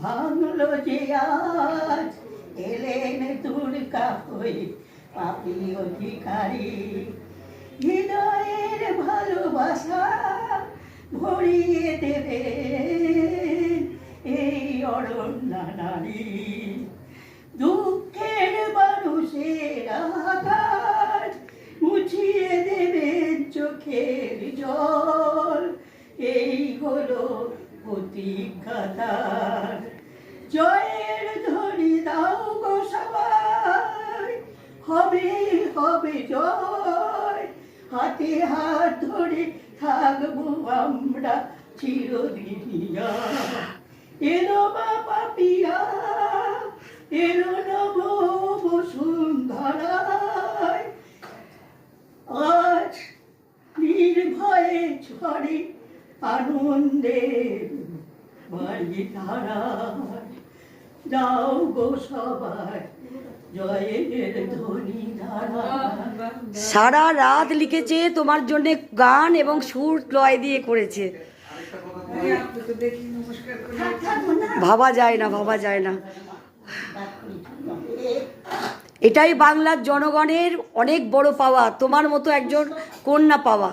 ভাঙলো যে আজ এলেন দুর্গা হয়ে পাপী অধিকারী, হৃদয়ের ভালোবাসা ভরিয়ে দেবে এই অরণ্যা নারী। দুঃখের মানুষের আঘাত মুছিয়ে দেবেন চোখের জল, এই হলো প্রতিজ্ঞাতার। জয়ের ধ্বনি দাও গো সবাই, হবে হবে জয়, হাতে হাত ধরে থাকবো আমরা চিরদিনিয়া। এলো মা পাপিয়া, এলো নব বসুন্ধরায়, আজ নির্ভয়ে ঝরে আনন্দের বাড়ি ধারায়। দাও গো সবাই জয়ের ধ্বনি ধারায়। সারা রাত লিখেছে তোমার জন্য গান এবং সুর লয় দিয়ে করেছে। ভাবা যায় না, ভাবা যায় না। এটাই বাংলার জনগণের অনেক বড় পাওয়া, তোমার মতো একজন কন্যা পাওয়া।